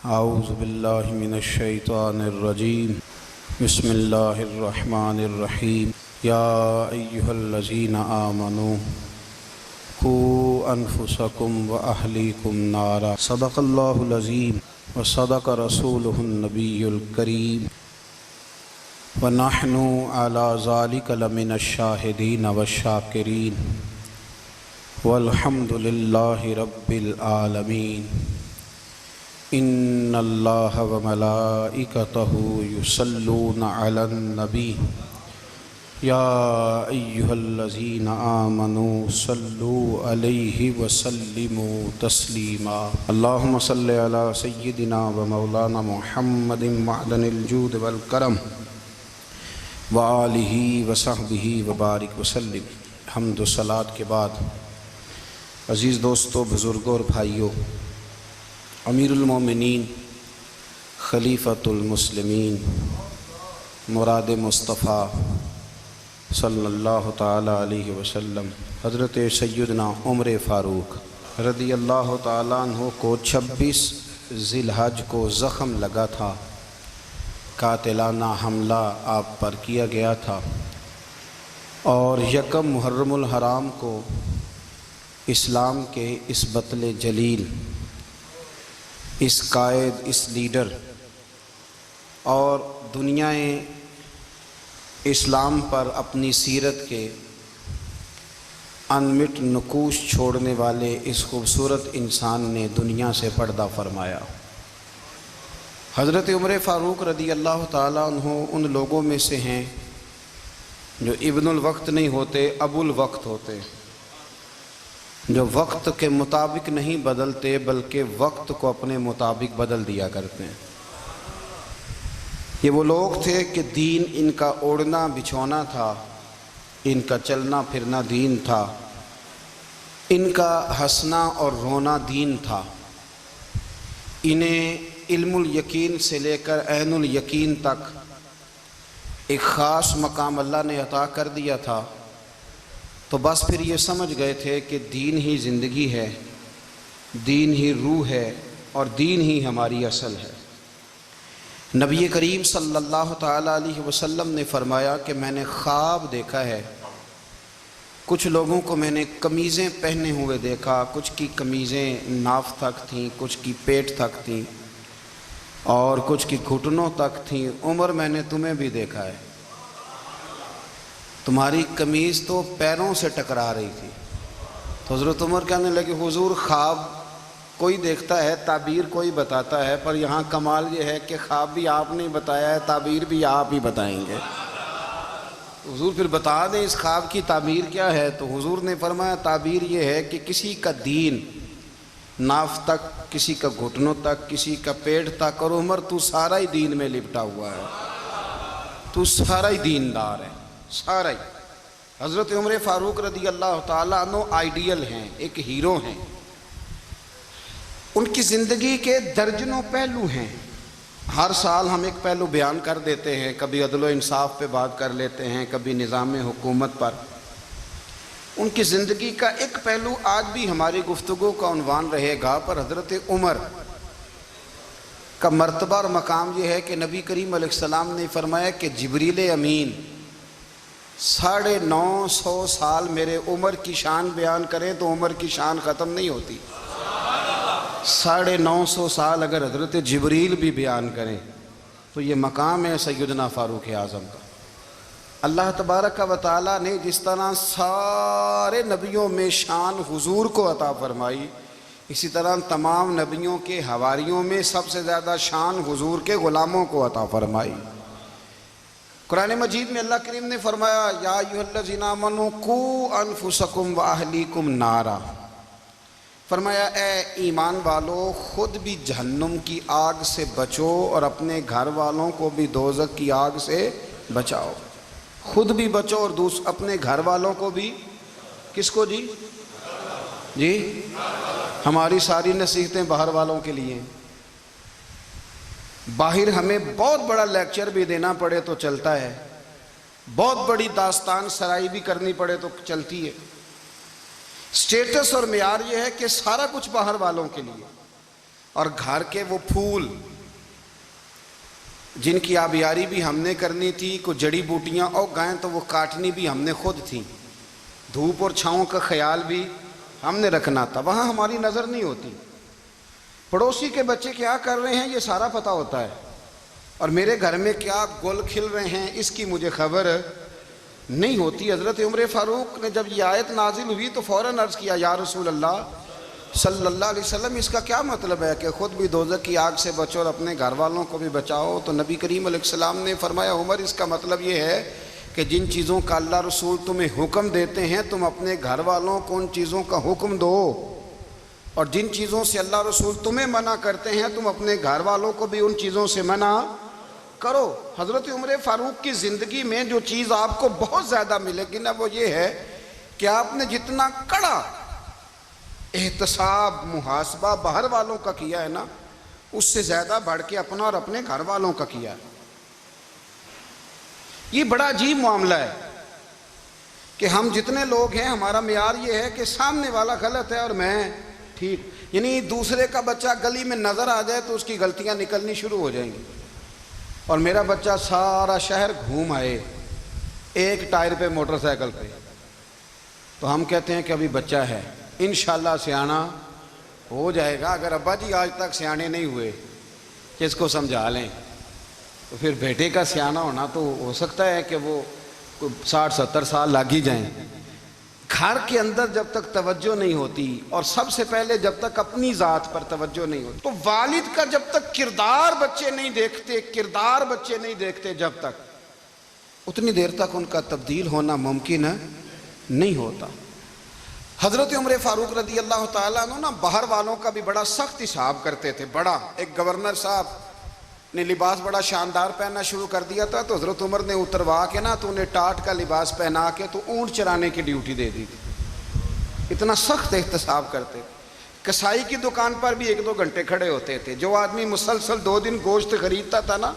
اعوذ باللہ من الشیطان الرجیم بسم اللہ الرحمن الرحیم یا ایہا الذین آمنوا قوا انفسکم واہلیکم نارا صدق اللہ العظیم وصدق رسولہ النبی الکریم ونحن علی ذلک لمن الشاہدین والشاکرین والحمد للہ رب العالمین ان اللہ وملائکتہ یصلون علی النبی یا ایہا الذین آمنوا صلوا علیہ وسلموا تسلیما اللہم صلی علی سیدنا ومولانا محمد معدن الجود والکرم وآلہ وصحبہ وبارک وسلم۔ حمد و صلاۃ کے بعد عزیز دوستو، بزرگوں اور بھائیوں، امیر المومنین خلیفۃ المسلمین مراد مصطفیٰ صلی اللہ تعالی علیہ وسلم حضرت سیدنا عمر فاروق رضی اللہ تعالیٰ عنہ کو 26 ذی الحج کو زخم لگا تھا، قاتلانہ حملہ آپ پر کیا گیا تھا، اور 1 محرم الحرام کو اسلام کے اس بطل جلیل، اس قائد، اس لیڈر اور دنیا اسلام پر اپنی سیرت کے انمٹ نقوش چھوڑنے والے اس خوبصورت انسان نے دنیا سے پردہ فرمایا۔ حضرت عمر فاروق رضی اللہ تعالیٰ عنہ ان لوگوں میں سے ہیں جو ابن الوقت نہیں ہوتے، ابو الوقت ہوتے، جو وقت کے مطابق نہیں بدلتے بلکہ وقت کو اپنے مطابق بدل دیا کرتے ہیں۔ یہ وہ لوگ تھے کہ دین ان کا اوڑھنا بچھونا تھا، ان کا چلنا پھرنا دین تھا، ان کا ہنسنا اور رونا دین تھا۔ انہیں علم الیقین سے لے کر عین الیقین تک ایک خاص مقام اللہ نے عطا کر دیا تھا، تو بس پھر یہ سمجھ گئے تھے کہ دین ہی زندگی ہے، دین ہی روح ہے، اور دین ہی ہماری اصل ہے۔ نبی کریم صلی اللہ تعالیٰ علیہ وسلم نے فرمایا کہ میں نے خواب دیکھا ہے، کچھ لوگوں کو میں نے قمیضیں پہنے ہوئے دیکھا، کچھ کی قمیضیں ناف تک تھیں، کچھ کی پیٹ تک تھیں، اور کچھ کی گھٹنوں تک تھیں۔ عمر، میں نے تمہیں بھی دیکھا ہے، تمہاری قمیض تو پیروں سے ٹکرا رہی تھی۔ تو حضرت عمر کہنے لگے، حضور خواب کوئی دیکھتا ہے، تعبیر کوئی بتاتا ہے، پر یہاں کمال یہ ہے کہ خواب بھی آپ نے بتایا ہے، تعبیر بھی آپ ہی بتائیں گے۔ حضور پھر بتا دیں اس خواب کی تعبیر کیا ہے۔ تو حضور نے فرمایا تعبیر یہ ہے کہ کسی کا دین ناف تک، کسی کا گھٹنوں تک، کسی کا پیٹ تک، اور عمر تو سارا ہی دین میں لپٹا ہوا ہے، تو سارا ہی دیندار ہے، سارا ہی۔ حضرت عمر فاروق رضی اللہ تعالیٰ عنہ آئیڈیل ہیں، ایک ہیرو ہیں۔ ان کی زندگی کے درجنوں پہلو ہیں، ہر سال ہم ایک پہلو بیان کر دیتے ہیں، کبھی عدل و انصاف پہ بات کر لیتے ہیں، کبھی نظام حکومت پر۔ ان کی زندگی کا ایک پہلو آج بھی ہماری گفتگو کا عنوان رہے گا، پر حضرت عمر کا مرتبہ اور مقام یہ ہے کہ نبی کریم علیہ السلام نے فرمایا کہ جبریل امین 950 سال میرے عمر کی شان بیان کریں تو عمر کی شان ختم نہیں ہوتی۔ 950 سال اگر حضرت جبریل بھی بیان کریں تو یہ مقام ہے سیدنا فاروق اعظم کا۔ اللہ تبارک و تعالیٰ نے جس طرح سارے نبیوں میں شان حضور کو عطا فرمائی، اسی طرح تمام نبیوں کے حواریوں میں سب سے زیادہ شان حضور کے غلاموں کو عطا فرمائی۔ قرآن مجید میں اللہ کریم نے فرمایا، یا ایھا الذین آمنوا قوا انفسکم واہلیکم نارا، فرمایا اے ایمان والو، خود بھی جہنم کی آگ سے بچو اور اپنے گھر والوں کو بھی دوزخ کی آگ سے بچاؤ۔ خود بھی بچو اور اپنے گھر والوں کو بھی، کس کو جی؟ ہماری ساری نصیحتیں باہر والوں کے لیے۔ باہر ہمیں بہت بڑا لیکچر بھی دینا پڑے تو چلتا ہے، بہت بڑی داستان سرائی بھی کرنی پڑے تو چلتی ہے، سٹیٹس اور معیار یہ ہے کہ سارا کچھ باہر والوں کے لیے، اور گھر کے وہ پھول جن کی آبیاری بھی ہم نے کرنی تھی، کو جڑی بوٹیاں اور گائیں تو وہ کاٹنی بھی ہم نے خود تھی، دھوپ اور چھاؤں کا خیال بھی ہم نے رکھنا تھا، وہاں ہماری نظر نہیں ہوتی۔ پڑوسی کے بچے کیا کر رہے ہیں یہ سارا پتہ ہوتا ہے، اور میرے گھر میں کیا گل کھل رہے ہیں اس کی مجھے خبر نہیں ہوتی۔ حضرت عمر فاروق نے جب یہ آیت نازل ہوئی تو فوراً عرض کیا، یا رسول اللہ صلی اللہ علیہ وسلم، اس کا کیا مطلب ہے کہ خود بھی دوزخ کی آگ سے بچو اور اپنے گھر والوں کو بھی بچاؤ؟ تو نبی کریم علیہ السلام نے فرمایا، عمر اس کا مطلب یہ ہے کہ جن چیزوں کا اللہ رسول تمہیں حکم دیتے ہیں تم اپنے گھر والوں کو ان چیزوں کا حکم دو، اور جن چیزوں سے اللہ رسول تمہیں منع کرتے ہیں تم اپنے گھر والوں کو بھی ان چیزوں سے منع کرو۔ حضرت عمر فاروق کی زندگی میں جو چیز آپ کو بہت زیادہ ملے گی نا، وہ یہ ہے کہ آپ نے جتنا کڑا احتساب محاسبہ باہر والوں کا کیا ہے نا، اس سے زیادہ بڑھ کے اپنا اور اپنے گھر والوں کا کیا ہے۔ یہ بڑا عجیب معاملہ ہے کہ ہم جتنے لوگ ہیں ہمارا معیار یہ ہے کہ سامنے والا غلط ہے اور میں ٹھیک، یعنی دوسرے کا بچہ گلی میں نظر آ جائے تو اس کی غلطیاں نکلنی شروع ہو جائیں گی، اور میرا بچہ سارا شہر گھوم آئے ایک ٹائر پہ موٹر سائیکل پہ، تو ہم کہتے ہیں کہ ابھی بچہ ہے، انشاءاللہ سیانا ہو جائے گا۔ اگر ابا جی آج تک سیانے نہیں ہوئے کہ اس کو سمجھا لیں، تو پھر بیٹے کا سیانا ہونا تو ہو سکتا ہے کہ وہ 60-70 سال لگ ہی جائیں۔ گھر کے اندر جب تک توجہ نہیں ہوتی، اور سب سے پہلے جب تک اپنی ذات پر توجہ نہیں ہوتی، تو والد کا جب تک کردار بچے نہیں دیکھتے جب تک، اتنی دیر تک ان کا تبدیل ہونا ممکن نہیں ہوتا۔ حضرت عمر فاروق رضی اللہ تعالیٰ عنہ نا باہر والوں کا بھی بڑا سخت حساب کرتے تھے۔ بڑا ایک گورنر صاحب نے لباس بڑا شاندار پہننا شروع کر دیا تھا، تو حضرت عمر نے اتروا کے نا تو انہیں ٹاٹ کا لباس پہنا کے تو اونٹ چرانے کی ڈیوٹی دے دی تھی، اتنا سخت احتساب کرتے۔ کسائی کی دکان پر بھی 1-2 گھنٹے کھڑے ہوتے تھے، جو آدمی مسلسل 2 دن گوشت خریدتا تھا نا،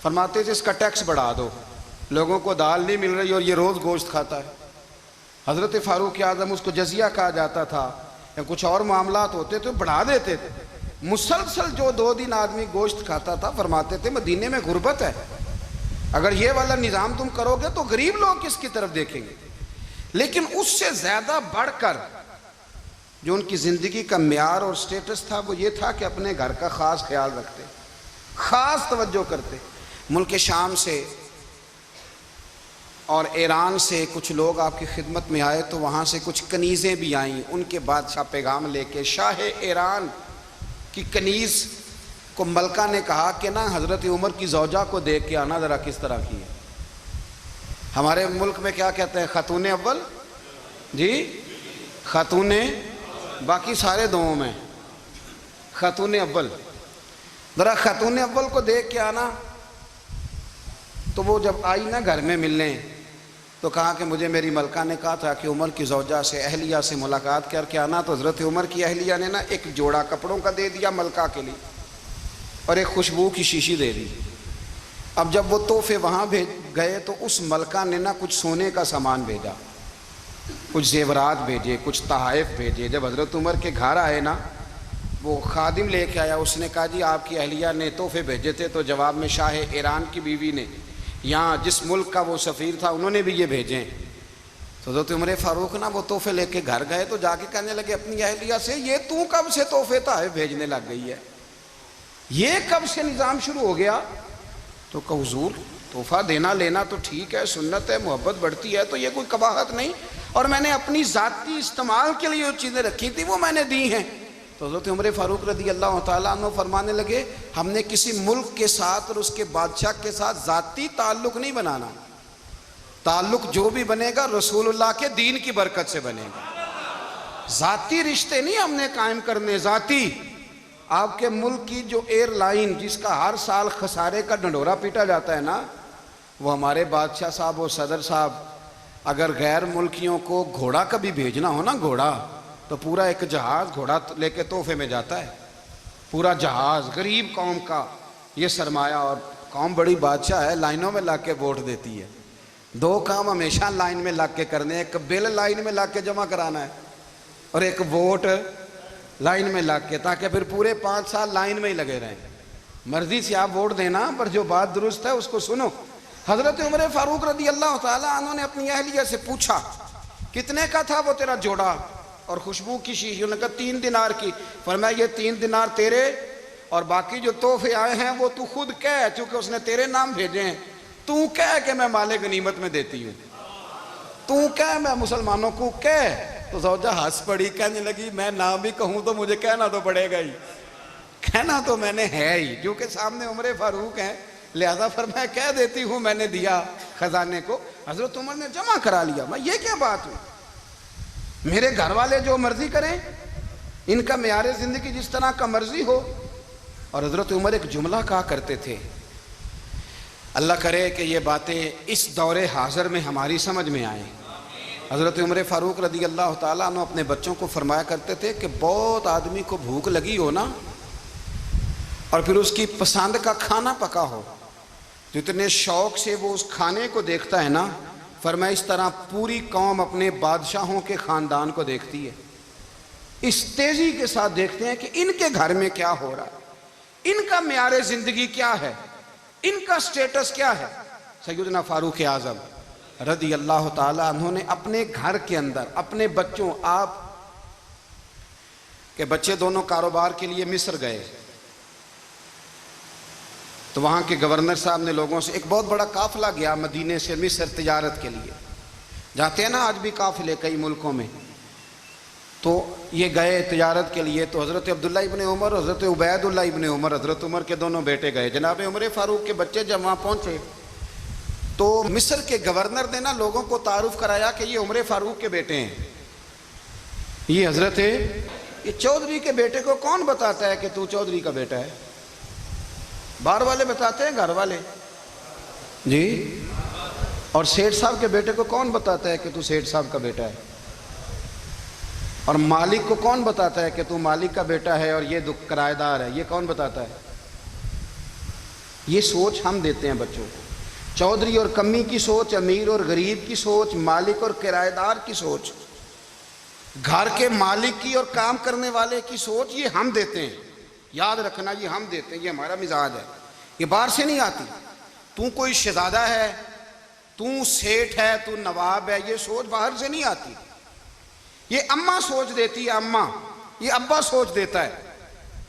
فرماتے تھے اس کا ٹیکس بڑھا دو، لوگوں کو دال نہیں مل رہی اور یہ روز گوشت کھاتا ہے۔ حضرت فاروق اعظم، اس کو جزیہ کہا جاتا تھا، یا کچھ اور معاملات ہوتے تو بڑھا دیتے تھے۔ مسلسل جو 2 دن آدمی گوشت کھاتا تھا، فرماتے تھے مدینے میں غربت ہے، اگر یہ والا نظام تم کرو گے تو غریب لوگ کس کی طرف دیکھیں گے۔ لیکن اس سے زیادہ بڑھ کر جو ان کی زندگی کا معیار اور سٹیٹس تھا وہ یہ تھا کہ اپنے گھر کا خاص خیال رکھتے، خاص توجہ کرتے۔ ملک شام سے اور ایران سے کچھ لوگ آپ کی خدمت میں آئے، تو وہاں سے کچھ کنیزیں بھی آئیں، ان کے بادشاہ پیغام لے کے۔ شاہ ایران کی کنیز کو ملکہ نے کہا کہ نا حضرت عمر کی زوجہ کو دیکھ کے آنا ذرا کس طرح کی ہے۔ ہمارے ملک میں کیا کہتے ہیں، خاتون اول، جی خاتون، باقی سارے دوؤں میں خاتون اول، ذرا خاتون اول کو دیکھ کے آنا۔ تو وہ جب آئی نا گھر میں ملنے، تو کہا کہ مجھے میری ملکہ نے کہا تھا کہ عمر کی زوجہ سے، اہلیہ سے ملاقات کر کے آنا۔ تو حضرت عمر کی اہلیہ نے نا ایک جوڑا کپڑوں کا دے دیا ملکہ کے لیے، اور ایک خوشبو کی شیشی دے دی۔ اب جب وہ تحفے وہاں گئے تو اس ملکہ نے نا کچھ سونے کا سامان بھیجا، کچھ زیورات بھیجے، کچھ تحائف بھیجے۔ جب حضرت عمر کے گھر آئے نا، وہ خادم لے کے آیا، اس نے کہا جی آپ کی اہلیہ نے تحفے بھیجے تھے، تو جواب میں شاہ ایران کی بیوی نے، یہاں جس ملک کا وہ سفیر تھا، انہوں نے بھی یہ بھیجے۔ تو حضرت عمر فاروق نا وہ تحفے لے کے گھر گئے، تو جا کے کہنے لگے اپنی اہلیہ سے، یہ تو کب سے تحفے تحائف بھیجنے لگ گئی ہے، یہ کب سے نظام شروع ہو گیا؟ تو کہ حضور تحفہ دینا لینا تو ٹھیک ہے، سنت ہے، محبت بڑھتی ہے، تو یہ کوئی قباحت نہیں، اور میں نے اپنی ذاتی استعمال کے لیے جو چیزیں رکھی تھی وہ میں نے دی ہیں۔ تو حضرت عمر فاروق رضی اللہ تعالیٰ عنہ فرمانے لگے، ہم نے کسی ملک کے ساتھ اور اس کے بادشاہ کے ساتھ ذاتی تعلق نہیں بنانا، تعلق جو بھی بنے گا رسول اللہ کے دین کی برکت سے بنے گا۔ ذاتی رشتے نہیں ہم نے قائم کرنے، ذاتی۔ آپ کے ملک کی جو ایئر لائن جس کا ہر سال خسارے کا ڈنڈورا پیٹا جاتا ہے نا، وہ ہمارے بادشاہ صاحب اور صدر صاحب اگر غیر ملکیوں کو گھوڑا کبھی بھیجنا ہو نا، گھوڑا، تو پورا ایک جہاز گھوڑا لے کے تحفے میں جاتا ہے، پورا جہاز غریب قوم کا یہ سرمایہ۔ اور قوم بڑی بادشاہ ہے، لائنوں میں لگ کے ووٹ دیتی ہے۔ 2 کام ہمیشہ لائن میں لگ کے کرنے، ایک بل لائن میں لگ کے جمع کرانا ہے، اور ایک ووٹ لائن میں لگ کے، تاکہ پھر پورے 5 سال لائن میں ہی لگے رہیں. مرضی سے آپ ووٹ دینا، پر جو بات درست ہے اس کو سنو. حضرت عمر فاروق رضی اللہ تعالیٰ عنہ نے اپنی اہلیہ سے پوچھا کتنے کا تھا وہ تیرا جوڑا اور خوشبو کی شیشی؟ انہوں نے کہا 3 دینار کی. فرمایا یہ 3 دینار تیرے اور باقی جو تحفے آئے ہیں وہ تو خود کہہ، چونکہ اس نے تیرے نام بھیجے ہیں. تو کہہ کہ میں مال غنیمت میں دیتی ہوں، تو کہہ میں مسلمانوں کو کہہ. تو زوجہ ہنس پڑی، کہنے لگی میں نہ بھی کہوں تو مجھے کہنا تو پڑے گا ہی، کہنا تو میں نے ہے ہی، کیونکہ سامنے عمر فاروق ہیں، لہذا فرمایا کہہ دیتی ہوں میں نے دیا خزانے کو. حضرت عمر نے جمع کرا لیا. میں یہ کیا بات ہوئی، میرے گھر والے جو مرضی کریں، ان کا معیار زندگی جس طرح کا مرضی ہو. اور حضرت عمر ایک جملہ کہا کرتے تھے، اللہ کرے کہ یہ باتیں اس دور حاضر میں ہماری سمجھ میں آئیں. حضرت عمر فاروق رضی اللہ تعالیٰ عنہ اپنے بچوں کو فرمایا کرتے تھے کہ بہت آدمی کو بھوک لگی ہو نا، اور پھر اس کی پسند کا کھانا پکا ہو، تو اتنے شوق سے وہ اس کھانے کو دیکھتا ہے نا، فرمایا اس طرح پوری قوم اپنے بادشاہوں کے خاندان کو دیکھتی ہے. اس تیزی کے ساتھ دیکھتے ہیں کہ ان کے گھر میں کیا ہو رہا ہے، ان کا معیار زندگی کیا ہے، ان کا سٹیٹس کیا ہے. سیدنا فاروق اعظم رضی اللہ تعالیٰ عنہ نے اپنے گھر کے اندر اپنے بچوں، آپ کے بچے دونوں کاروبار کے لیے مصر گئے، تو وہاں کے گورنر صاحب نے لوگوں سے، ایک بہت بڑا قافلہ گیا مدینے سے مصر تجارت کے لیے، جاتے ہیں نا آج بھی قافلے کئی ملکوں میں، تو یہ گئے تجارت کے لیے. تو حضرت عبداللہ ابن عمر، حضرت عبید اللہ ابن عمر، حضرت عمر کے دونوں بیٹے گئے. جناب عمر فاروق کے بچے جب وہاں پہنچے تو مصر کے گورنر نے نا لوگوں کو تعارف کرایا کہ یہ عمر فاروق کے بیٹے ہیں. یہ حضرت یہ چودھری کے بیٹے کو کون بتاتا ہے کہ تو چودھری کا بیٹا ہے؟ باہر والے بتاتے ہیں، گھر والے جی. اور سیٹھ صاحب کے بیٹے کو کون بتاتا ہے کہ تو سیٹھ صاحب کا بیٹا ہے؟ اور مالک کو کون بتاتا ہے کہ تو مالک کا بیٹا ہے اور یہ کرایہ دار ہے؟ یہ کون بتاتا ہے؟ یہ سوچ ہم دیتے ہیں بچوں کو. چودھری اور کمی کی سوچ، امیر اور غریب کی سوچ، مالک اور کرایہ دار کی سوچ، گھر کے مالک کی اور کام کرنے والے کی سوچ، یہ ہم دیتے ہیں. یاد رکھنا، یہ ہم دیتے ہیں، یہ ہمارا مزاج ہے، یہ باہر سے نہیں آتی. تو کوئی شہزادہ ہے، تو سیٹھ ہے، تو نواب ہے، یہ سوچ باہر سے نہیں آتی. یہ اماں سوچ دیتی ہے، اماں، یہ ابا سوچ دیتا ہے.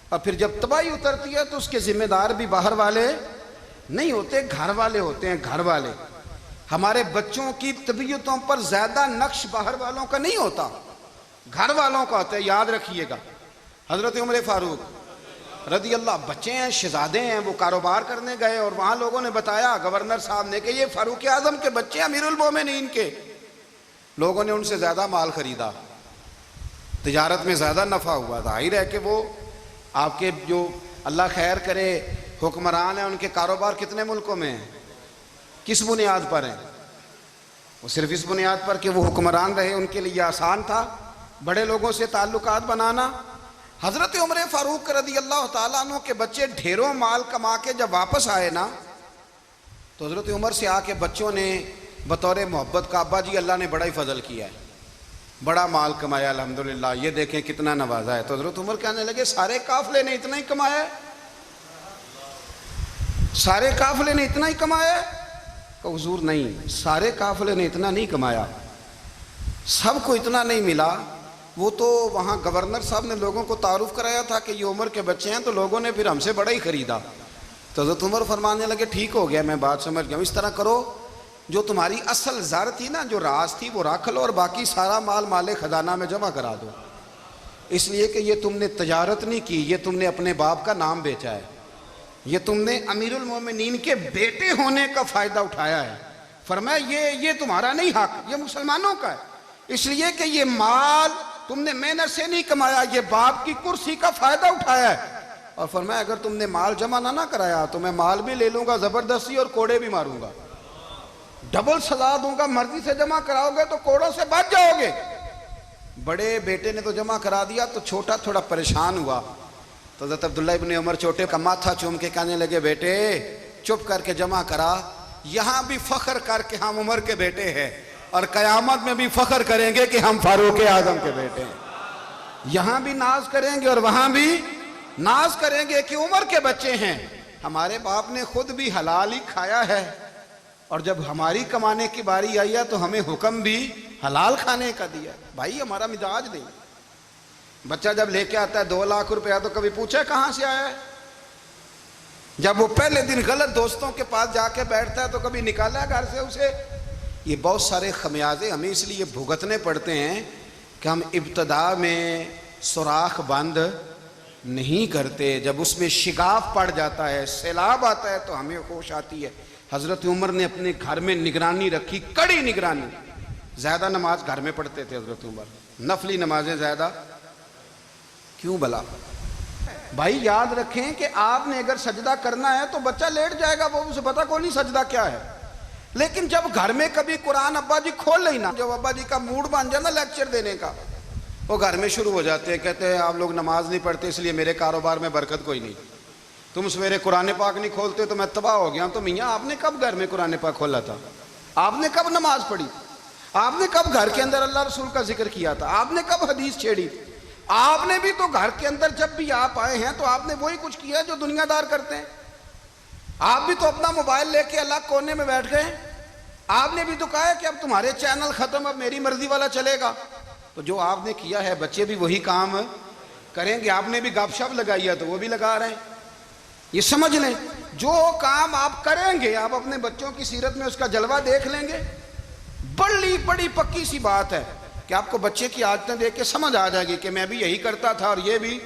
اور پھر جب تباہی اترتی ہے تو اس کے ذمہ دار بھی باہر والے نہیں ہوتے، گھر والے ہوتے ہیں. گھر والے، ہمارے بچوں کی طبیعتوں پر زیادہ نقش باہر والوں کا نہیں ہوتا، گھر والوں کا ہوتا ہے. یاد رکھیے گا. حضرت عمر فاروق رضی اللہ، بچے ہیں، شہزادے ہیں، وہ کاروبار کرنے گئے اور وہاں لوگوں نے بتایا گورنر صاحب نے کہ یہ فاروق اعظم کے بچے ہیں، امیر المومنین کے. لوگوں نے ان سے زیادہ مال خریدا، تجارت میں زیادہ نفع ہوا. ظاہر ہے کہ وہ آپ کے جو اللہ خیر کرے حکمران ہیں، ان کے کاروبار کتنے ملکوں میں ہیں، کس بنیاد پر ہیں؟ وہ صرف اس بنیاد پر کہ وہ حکمران رہے، ان کے لیے آسان تھا بڑے لوگوں سے تعلقات بنانا. حضرت عمر فاروق رضی اللہ تعالیٰ عنہ کے بچے ڈھیروں مال کما کے جب واپس آئے نا، تو حضرت عمر سے آ کے بچوں نے بطور محبت کا، ابا جی اللہ نے بڑا ہی فضل کیا ہے، بڑا مال کمایا الحمدللہ، یہ دیکھیں کتنا نوازا ہے. تو حضرت عمر کہنے لگے سارے قافلے نے اتنا ہی کمایا ہے؟ سارے قافلے نے اتنا ہی کمایا ہے؟ کہ حضور نہیں، سارے قافلے نے اتنا نہیں کمایا، سب کو اتنا نہیں ملا. وہ تو وہاں گورنر صاحب نے لوگوں کو تعارف کرایا تھا کہ یہ عمر کے بچے ہیں، تو لوگوں نے پھر ہم سے بڑا ہی خریدا. تو حضرت عمر فرمانے لگے ٹھیک ہو گیا، میں بات سمجھ گیا ہوں، اس طرح کرو جو تمہاری اصل زر تھی نا، جو راز تھی، وہ رکھ لو اور باقی سارا مال مال خزانہ میں جمع کرا دو. اس لیے کہ یہ تم نے تجارت نہیں کی، یہ تم نے اپنے باپ کا نام بیچا ہے، یہ تم نے امیر المومنین کے بیٹے ہونے کا فائدہ اٹھایا ہے. فرمایا یہ تمہارا نہیں حق، یہ مسلمانوں کا ہے. اس لیے کہ یہ مال تم نے محنت سے نہیں کمایا، یہ باپ کی کرسی کا فائدہ اٹھایا ہے. اور فرمایا اگر تم نے مال جمع نہ کرایا تو میں مال بھی لے لوں گا زبردستی اور کوڑے بھی ماروں گا، ڈبل سزا دوں گا. مرضی سے جمع کراؤ گے تو کوڑوں سے بچ جاؤ گے. بڑے بیٹے نے تو جمع کرا دیا، تو چھوٹا تھوڑا پریشان ہوا. تو حضرت عبداللہ ابن عمر چھوٹے کا ماتھا چوم کے کہنے لگے بیٹے چپ کر کے جمع کرا، یہاں بھی فخر کر کے ہم عمر کے بیٹے ہیں، اور قیامت میں بھی فخر کریں گے کہ ہم فاروق اعظم کے بیٹے ہیں. یہاں بھی ناز کریں گے اور وہاں بھی ناز کریں گے کہ عمر کے بچے ہیں، ہمارے باپ نے خود بھی حلال ہی کھایا ہے، اور جب ہماری کمانے کی باری آئی ہے تو ہمیں حکم بھی حلال کھانے کا دیا۔ بھائی ہمارا مزاج نہیں۔ بچہ جب لے کے آتا ہے 2 لاکھ روپیہ تو کبھی پوچھے کہاں سے آیا ہے؟ جب وہ پہلے دن غلط دوستوں کے پاس جا کے بیٹھتا ہے تو کبھی نکالا ہے گھر سے اسے؟ یہ بہت سارے خمیازے ہمیں اس لیے بھگتنے پڑتے ہیں کہ ہم ابتدا میں سوراخ بند نہیں کرتے، جب اس میں شگاف پڑ جاتا ہے، سیلاب آتا ہے تو ہمیں ہوش آتی ہے۔ حضرت عمر نے اپنے گھر میں نگرانی رکھی، کڑی نگرانی۔ زیادہ نماز گھر میں پڑھتے تھے حضرت عمر، نفلی نمازیں زیادہ کیوں بلا؟ بھائی یاد رکھیں کہ آپ نے اگر سجدہ کرنا ہے تو بچہ لیٹ جائے گا، وہ اسے پتا کوئی نہیں سجدہ کیا ہے، لیکن جب گھر میں کبھی قرآن ابا جی کھول لینا، جب ابا جی کا موڈ بن جائے نا لیکچر دینے کا، وہ گھر میں شروع ہو جاتے ہیں، کہتے ہیں آپ لوگ نماز نہیں پڑھتے اس لیے میرے کاروبار میں برکت کوئی نہیں، تم سویرے قرآن پاک نہیں کھولتے تو میں تباہ ہو گیا۔ تو میاں آپ نے کب گھر میں قرآن پاک کھولا تھا؟ آپ نے کب نماز پڑھی؟ آپ نے کب گھر کے اندر اللہ رسول کا ذکر کیا تھا؟ آپ نے کب حدیث چھیڑی؟ آپ نے بھی تو گھر کے اندر جب بھی آپ آئے ہیں تو آپ نے وہی کچھ کیا جو دنیا دار کرتے ہیں۔ آپ بھی تو اپنا موبائل لے کے الگ کونے میں بیٹھ گئے، آپ نے بھی تو کہا ہے کہ اب تمہارے چینل ختم، اب میری مرضی والا چلے گا۔ تو جو آپ نے کیا ہے بچے بھی وہی کام کریں گے۔ آپ نے بھی گپ شپ لگائی ہے تو وہ بھی لگا رہے ہیں۔ یہ سمجھ لیں جو کام آپ کریں گے آپ اپنے بچوں کی سیرت میں اس کا جلوہ دیکھ لیں گے۔ بڑی پکی سی بات ہے کہ آپ کو بچے کی عادتیں دیکھ کے سمجھ آ جائے گی کہ میں بھی یہی کرتا تھا اور یہ بھی۔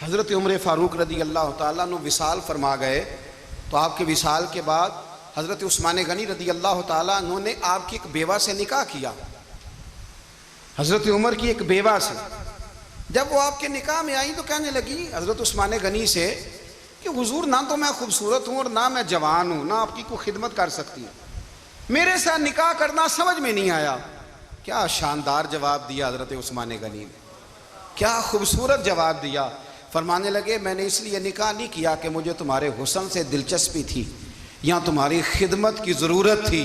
حضرت عمر فاروق رضی اللہ تعالیٰ عنہ وصال فرما گئے تو آپ کے وصال کے بعد حضرت عثمان غنی رضی اللہ تعالیٰ عنہ نے آپ کی ایک بیوہ سے نکاح کیا، حضرت عمر کی ایک بیوہ سے۔ جب وہ آپ کے نکاح میں آئی تو کہنے لگی حضرت عثمان غنی سے کہ حضور نہ تو میں خوبصورت ہوں اور نہ میں جوان ہوں، نہ آپ کی کوئی خدمت کر سکتی ہوں، میرے ساتھ نکاح کرنا سمجھ میں نہیں آیا۔ کیا شاندار جواب دیا حضرت عثمان غنی نے، کیا خوبصورت جواب دیا۔ فرمانے لگے میں نے اس لیے نکاح نہیں کیا کہ مجھے تمہارے حسن سے دلچسپی تھی یا تمہاری خدمت کی ضرورت تھی،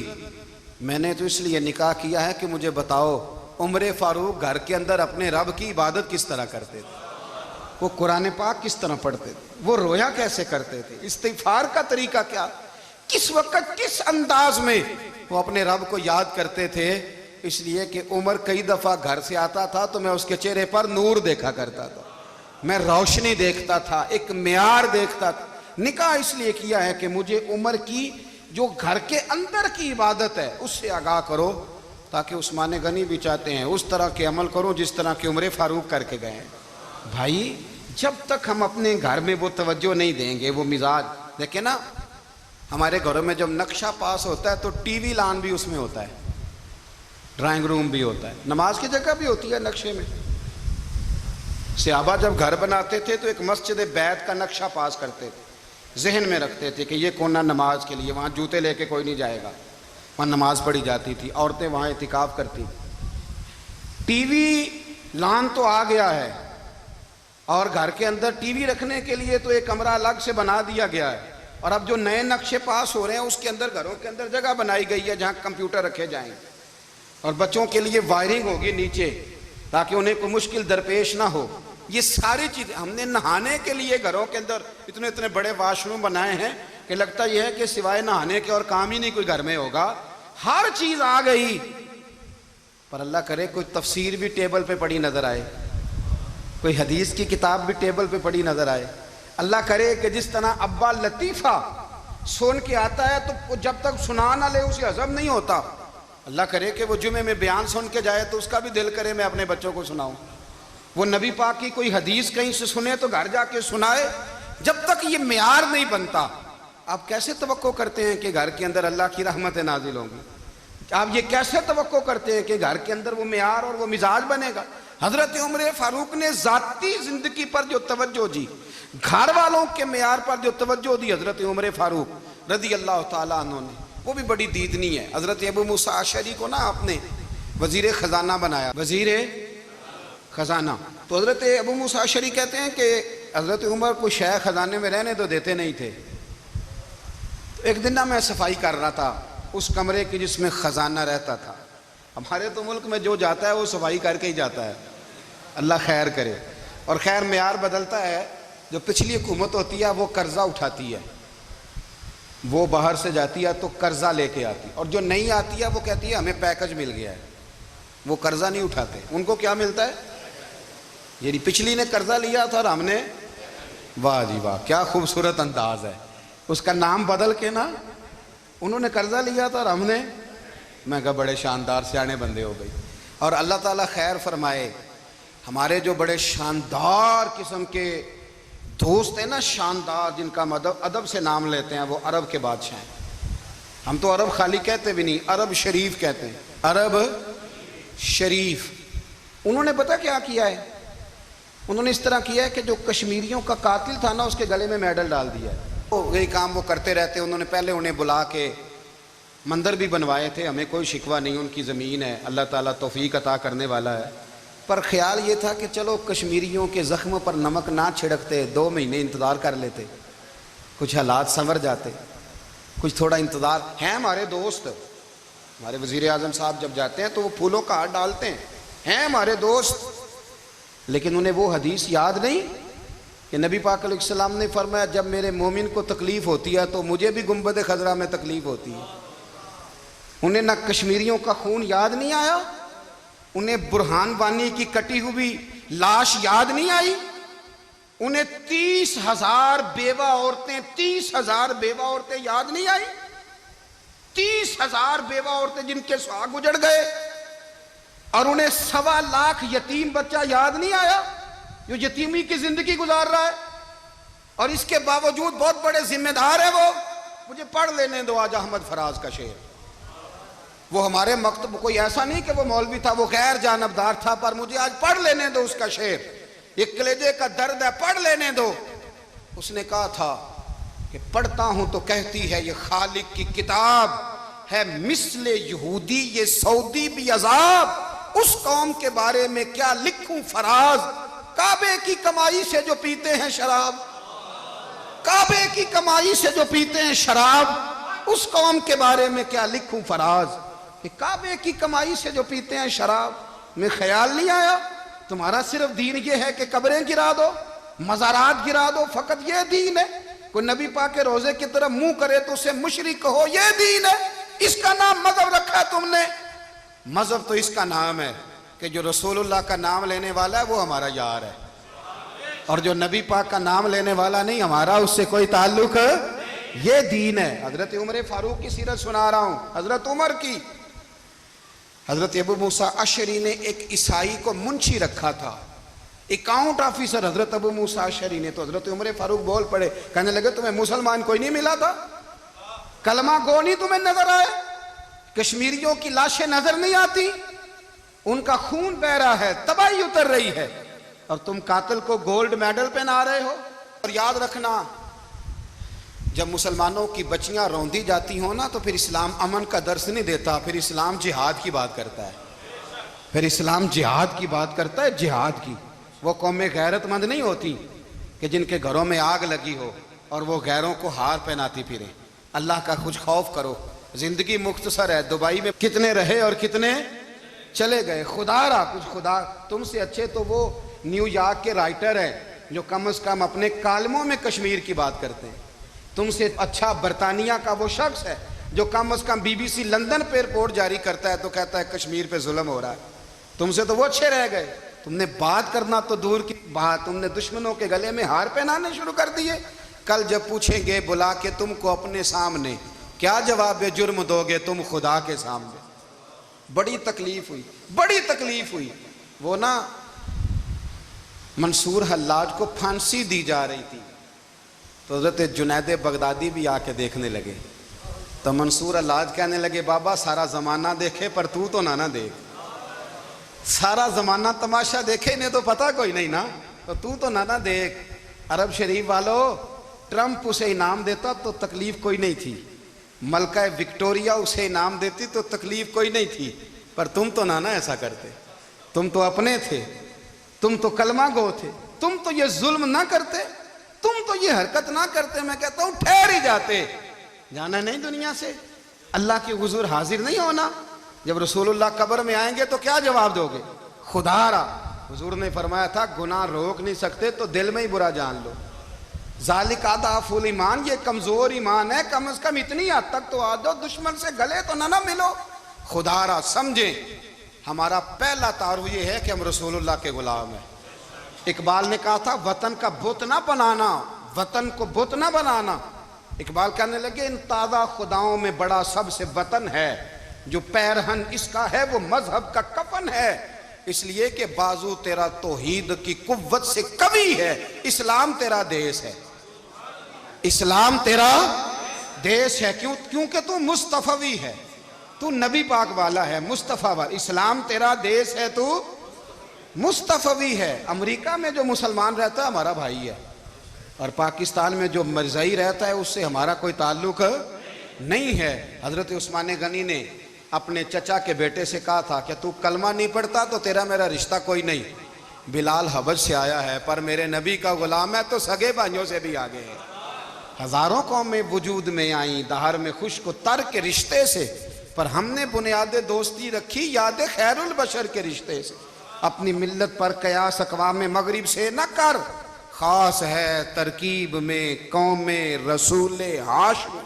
میں نے تو اس لیے نکاح کیا ہے کہ مجھے بتاؤ عمر فاروق گھر کے اندر اپنے رب کی عبادت کس طرح کرتے تھے، وہ قرآن پاک کس طرح پڑھتے تھے، وہ رویا کیسے کرتے تھے، استغفار کا طریقہ کیا، کس وقت کس انداز میں وہ اپنے رب کو یاد کرتے تھے۔ اس لیے کہ عمر کئی دفعہ گھر سے آتا تھا تو میں اس کے چہرے پر نور دیکھا کرتا تھا، میں روشنی دیکھتا تھا، ایک معیار دیکھتا تھا۔ نکاح اس لیے کیا ہے کہ مجھے عمر کی جو گھر کے اندر کی عبادت ہے اس سے آگاہ کرو، تاکہ عثمان غنی بھی چاہتے ہیں اس طرح کے عمل کرو جس طرح کہ عمر فاروق کر کے گئے ہیں۔ بھائی جب تک ہم اپنے گھر میں وہ توجہ نہیں دیں گے، وہ مزاج دیکھیں نا، ہمارے گھروں میں جب نقشہ پاس ہوتا ہے تو ٹی وی لان بھی اس میں ہوتا ہے، ڈرائنگ روم بھی ہوتا ہے، نماز کی جگہ بھی ہوتی ہے نقشے میں۔ صحابہ جب گھر بناتے تھے تو ایک مسجد بیت کا نقشہ پاس کرتے تھے، ذہن میں رکھتے تھے کہ یہ کونا نماز کے لیے، وہاں جوتے لے کے کوئی نہیں جائے گا، وہاں نماز پڑھی جاتی تھی، عورتیں وہاں اعتکاف کرتی تھیں۔ ٹی وی لان تو آ گیا ہے اور گھر کے اندر ٹی وی رکھنے کے لیے تو ایک کمرہ الگ سے بنا دیا گیا ہے، اور اب جو نئے نقشے پاس ہو رہے ہیں اس کے اندر گھروں کے اندر جگہ بنائی گئی ہے جہاں کمپیوٹر رکھے جائیں اور بچوں کے لیے وائرنگ ہوگی نیچے تاکہ انہیں کوئی مشکل درپیش نہ ہو۔ یہ ساری چیزیں ہم نے نہانے کے لیے گھروں کے اندر اتنے بڑے واش روم بنائے ہیں کہ لگتا یہ ہے کہ سوائے نہانے کے اور کام ہی نہیں کوئی گھر میں ہوگا، ہر چیز آ گئی۔ پر اللہ کرے کوئی تفسیر بھی ٹیبل پہ پڑی نظر آئے، کوئی حدیث کی کتاب بھی ٹیبل پہ پڑی نظر آئے۔ اللہ کرے کہ جس طرح ابا لطیفہ سن کے آتا ہے تو جب تک سنا نہ لے اسے ہضم نہیں ہوتا، اللہ کرے کہ وہ جمعے میں بیان سن کے جائے تو اس کا بھی دل کرے میں اپنے بچوں کو سناؤں، وہ نبی پاک کی کوئی حدیث کہیں سے سنے تو گھر جا کے سنائے۔ جب تک یہ معیار نہیں بنتا آپ کیسے توقع کرتے ہیں کہ گھر کے اندر اللہ کی رحمتیں نازل ہوں گی؟ آپ یہ کیسے توقع کرتے ہیں کہ گھر کے اندر وہ معیار اور وہ مزاج بنے گا؟ حضرت عمر فاروق نے ذاتی زندگی پر جو توجہ دی، گھر والوں کے معیار پر جو توجہ دی حضرت عمر فاروق رضی اللہ تعالیٰ عنہ نے، وہ بھی بڑی دیدنی ہے۔ حضرت ابو موسیٰ اشعری کو نا آپ نے وزیر خزانہ بنایا، وزیر خزانہ۔ تو حضرت ابو موسیٰ اشعری کہتے ہیں کہ حضرت عمر کو شیخ خزانے میں رہنے تو دیتے نہیں تھے۔ ایک دن نا میں صفائی کر رہا تھا اس کمرے کی جس میں خزانہ رہتا تھا۔ ہمارے تو ملک میں جو جاتا ہے وہ صفائی کر کے ہی جاتا ہے، اللہ خیر کرے. اور خیر معیار بدلتا ہے. جو پچھلی حکومت ہوتی ہے وہ قرضہ اٹھاتی ہے, وہ باہر سے جاتی ہے تو قرضہ لے کے آتی, اور جو نہیں آتی ہے وہ کہتی ہے ہمیں پیکج مل گیا ہے. وہ قرضہ نہیں اٹھاتے, ان کو کیا ملتا ہے؟ یعنی پچھلی نے قرضہ لیا تھا اور ہم نے, واہ جی واہ کیا خوبصورت انداز ہے. اس کا نام بدل کے نا, انہوں نے قرضہ لیا تھا اور ہم نے, میں کہا بڑے شاندار سیانے بندے ہو گئی. اور اللہ تعالیٰ خیر فرمائے, ہمارے جو بڑے شاندار قسم کے دوست ہیں نا, شاندار, جن کا ادب سے نام لیتے ہیں, وہ عرب کے بادشاہ ہیں. ہم تو عرب خالی کہتے بھی نہیں, عرب شریف کہتے ہیں, عرب شریف. انہوں نے پتہ کیا کیا ہے؟ انہوں نے اس طرح کیا ہے کہ جو کشمیریوں کا قاتل تھا نا, اس کے گلے میں میڈل ڈال دیا ہے. یہی کام وہ کرتے رہتے. انہوں نے پہلے انہیں بلا کے مندر بھی بنوائے تھے, ہمیں کوئی شکوہ نہیں, ان کی زمین ہے, اللہ تعالیٰ توفیق عطا کرنے والا ہے. پر خیال یہ تھا کہ چلو کشمیریوں کے زخموں پر نمک نہ چھڑکتے, 2 مہینے انتظار کر لیتے, کچھ حالات سنور جاتے, کچھ تھوڑا انتظار. ہیں ہمارے دوست, ہمارے وزیر اعظم صاحب جب جاتے ہیں تو وہ پھولوں کا ہار ڈالتے ہیں ہمارے دوست. لیکن انہیں وہ حدیث یاد نہیں کہ نبی پاک علیہ السلام نے فرمایا جب میرے مومن کو تکلیف ہوتی ہے تو مجھے بھی گنبد خضرا میں تکلیف ہوتی ہے. انہیں نہ کشمیریوں کا خون یاد نہیں آیا, انہیں برہان وانی کی کٹی ہوئی لاش یاد نہیں آئی, انہیں 30,000 بیوہ عورتیں 30,000 بیوہ عورتیں یاد نہیں آئی, 30,000 بیوہ عورتیں جن کے سہاگ اجڑ گئے, اور انہیں 1.25 لاکھ یتیم بچہ یاد نہیں آیا جو یتیمی کی زندگی گزار رہا ہے. اور اس کے باوجود بہت بڑے ذمہ دار ہے وہ. مجھے پڑھ لینے دو آج احمد فراز کا شعر. وہ ہمارے مکتب کوئی ایسا نہیں کہ وہ مولوی تھا, وہ غیر جانبدار تھا, پر مجھے آج پڑھ لینے دو اس کا شعر. یہ کلیجے کا درد ہے, پڑھ لینے دو. اس نے کہا تھا کہ پڑھتا ہوں تو کہتی ہے یہ خالق کی کتاب ہے, مثل یہودی یہ سعودی بھی عذاب, اس قوم کے بارے میں کیا لکھوں فراز, کعبے کی کمائی سے جو پیتے ہیں شراب, کعبے کی کمائی سے جو پیتے ہیں شراب, اس قوم کے بارے میں کیا لکھوں فراز. کہ کعبے کی کمائی سے جو پیتے ہیں شراب, میں خیال نہیں آیا تمہارا صرف دین یہ ہے کہ قبریں گرا دو, مزارات گرا دو, فقط یہ دین ہے. کوئی نبی پاک کے روزے کی طرف منہ کرے تو اسے مشرک کہو, یہ دین ہے. اس کا نام مذہب رکھا ہے تم نے. مذہب تو اس کا نام ہے کہ جو رسول اللہ کا نام لینے والا ہے وہ ہمارا یار ہے, اور جو نبی پاک کا نام لینے والا نہیں, ہمارا اس سے کوئی تعلق ہے. یہ دین ہے. حضرت عمر فاروق کی سیرت سنا رہا ہوں, حضرت عمر کی. حضرت ابو موسیٰ اشعری نے ایک عیسائی کو منشی رکھا تھا, اکاؤنٹ آفیسر حضرت ابو موسیٰ اشعری نے. تو حضرت عمر فاروق بول پڑے, کہنے لگے تمہیں مسلمان کوئی نہیں ملا تھا, کلمہ گو نہیں تمہیں نظر آئے, کشمیریوں کی لاشیں نظر نہیں آتی, ان کا خون بہ رہا ہے, تباہی اتر رہی ہے, اور تم قاتل کو گولڈ میڈل پہنا رہے ہو. اور یاد رکھنا, جب مسلمانوں کی بچیاں روندی جاتی ہوں نا تو پھر اسلام امن کا درس نہیں دیتا, پھر اسلام جہاد کی بات کرتا ہے, پھر اسلام جہاد کی بات کرتا ہے, جہاد کی. وہ قومیں غیرت مند نہیں ہوتی کہ جن کے گھروں میں آگ لگی ہو اور وہ غیروں کو ہار پہناتی پھریں. اللہ کا کچھ خوف کرو, زندگی مختصر ہے. دبئی میں کتنے رہے اور کتنے چلے گئے, خدا را کچھ خدا. تم سے اچھے تو وہ نیو یارک کے رائٹر ہیں جو کم از کم اپنے کالموں میں کشمیر کی بات کرتے ہیں. تم سے اچھا برطانیہ کا وہ شخص ہے جو کم از کم BBC لندن پہ رپورٹ جاری کرتا ہے تو کہتا ہے کشمیر پہ ظلم ہو رہا ہے. تم سے تو وہ اچھے رہ گئے. تم نے بات کرنا تو دور کی بات, تم نے دشمنوں کے گلے میں ہار پہنانے شروع کر دیے. کل جب پوچھیں گے بلا کے تم کو اپنے سامنے, کیا جواب جرم دو گے تم خدا کے سامنے. بڑی تکلیف ہوئی, بڑی تکلیف ہوئی. وہ نا منصور حلاج کو پھانسی دی جا رہی تھی, تو حضرت جنید بغدادی بھی آ کے دیکھنے لگے. تو منصور حلاج کہنے لگے بابا سارا زمانہ دیکھے پر تو نہ دیکھ, سارا زمانہ تماشا دیکھے انہیں تو پتہ کوئی نہیں نا, تو نہ دیکھ. عرب شریف والو, ٹرمپ اسے انعام دیتا تو تکلیف کوئی نہیں تھی, ملکہ وکٹوریا اسے انعام دیتی تو تکلیف کوئی نہیں تھی, پر تم تو نہ ایسا کرتے. تم تو اپنے تھے, تم تو کلمہ گو تھے, تم تو یہ ظلم نہ کرتے, تم تو یہ حرکت نہ کرتے. میں کہتا ہوں ٹھہر ہی جاتے. جانا نہیں دنیا سے, اللہ کے حضور حاضر نہیں ہونا. جب رسول اللہ قبر میں آئیں گے تو کیا جواب دو گے؟ خدا را حضور نے فرمایا تھا گناہ روک نہیں سکتے تو دل میں ہی برا جان لو. ذالک اضعف الایمان، یہ کمزور ایمان ہے، کم از کم اتنی حد تک تو آ جاؤ، دشمن سے گلے تو نہ ملو. خدا را سمجھیں، ہمارا پہلا تعارف یہ ہے کہ ہم رسول اللہ کے غلام ہیں. اقبال نے کہا تھا وطن کا بت نہ بنانا، وطن کو بت نہ بنانا. اقبال کہنے لگے ان تازہ خداؤں میں بڑا سب سے وطن ہے، جو پیرہن اس کا ہے وہ مذہب کا کفن ہے. اس لیے کہ بازو تیرا توحید کی قوت سے قوی ہے، اسلام تیرا دیس ہے. اسلام تیرا دیس ہے، کیونکہ تو مصطفی ہے، تو نبی پاک والا ہے، مصطفیٰ والا. اسلام تیرا دیس ہے، تو مصطفی ہے. امریکہ میں جو مسلمان رہتا ہے ہمارا بھائی ہے، اور پاکستان میں جو مرزائی رہتا ہے اس سے ہمارا کوئی تعلق نہیں ہے. حضرت عثمان غنی نے اپنے چچا کے بیٹے سے کہا تھا کہ تو کلمہ نہیں پڑھتا تو تیرا میرا رشتہ کوئی نہیں. بلال حبش سے آیا ہے پر میرے نبی کا غلام ہے تو سگے بھائیوں سے بھی آگے ہے. ہزاروں قومیں وجود میں آئیں دہر میں خشک و تر کے رشتے سے، پر ہم نے بنیاد دوستی رکھی یاد خیر البشر کے رشتے سے. اپنی ملت پر قیاس اقوام مغرب سے نہ کر، خاص ہے ترکیب میں قوم رسول ہاشم.